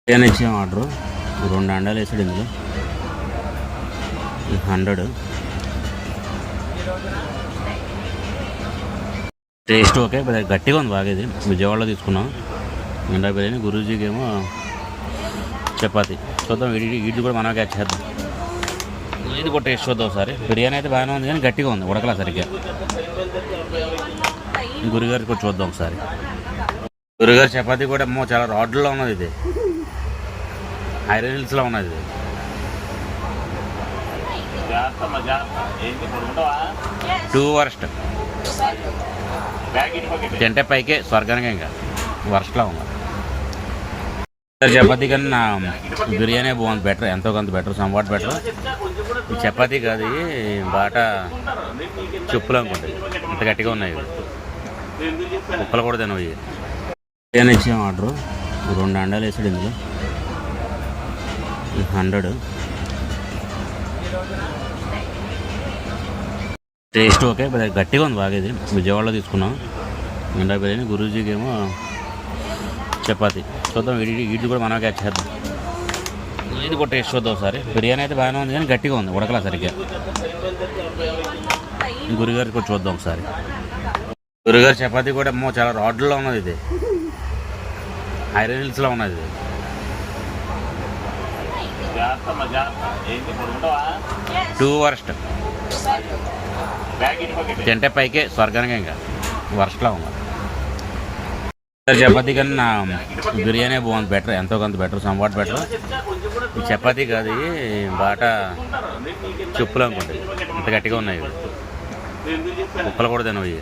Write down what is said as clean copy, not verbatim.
బిర్యానీ ఇచ్చాం ఆర్డరు 2 అండాలు వేసాడు ఇందులో 100. టేస్ట్ ఓకే, గట్టిగా ఉంది బాగా. ఇది విజయవాడలో తీసుకున్నాం. ఎండా బిర్యానీ. గురూజీకి ఏమో చపాతి. చూద్దాం, వీటి కూడా మనం క్యాచ్ చేద్దాం. ఇది కూడా టేస్ట్ చూద్దాం ఒకసారి. బిర్యానీ అయితే బాగానే ఉంది కానీ గట్టిగా ఉంది, ఉడకలా సరిగ్గా. గురుగారికి కూడా చూద్దాం ఒకసారి. గురుగారి చపాతి కూడా ఏమో చాలా రాడ్లో ఉన్నది. ఇది ఐరన్ హిల్స్లో ఉన్నది. ఇది టూ వర్స్ట్ తింటే పైకే స్వర్గానికి ఇంకా వర్స్ట్లా ఉంది. చపాతీ కన్నా బిర్యానీ బాగుంది, బెటర్, ఎంతో కొంత బెటర్, సంవాట్ బెటర్. ఈ చపాతీ కాదు, బాట చెప్పులు అనుకుంటుంది, ఇంత గట్టిగా ఉన్నాయి. కుక్కలు కూడా తినవి. బిర్యానీ ఇచ్చాం ఆర్డరు 2 అండాలు వేసాడు ఇందులో 100. టేస్ట్ ఓకే, గట్టిగా ఉంది బాగా. ఇది విజయవాడలో తీసుకున్నాం. ఎండా బిర్యానీ. గురూజీకి ఏమో చపాతి. చూద్దాం, వీటి కూడా మనం క్యాచ్ చేద్దాం. ఇది కూడా టేస్ట్ చూద్దాం ఒకసారి. బిర్యానీ అయితే బాగానే ఉంది కానీ గట్టిగా ఉంది, ఉడకలా సరిగ్గా. గురుగారికి కూడా చూద్దాం ఒకసారి. గురుగారి చపాతి కూడా ఏమో చాలా రాడ్లో ఉన్నది. ఇది ఐరన్ హిల్స్లో ఉన్నది. ఇది టూ వర్స్ట్ తింటే పైకే స్వర్గానికి ఇంకా వర్స్ట్లా ఉంది. చపాతీ కన్నా బిర్యానీ బాగుంది, బెటర్, ఎంతో కొంత బెటర్, సంవాట్ బెటర్. ఈ చపాతీ కాదు, బాట చెప్పులు అనుకుంటుంది, ఇంత గట్టిగా ఉన్నాయి. కుక్కలు కూడా తినవి.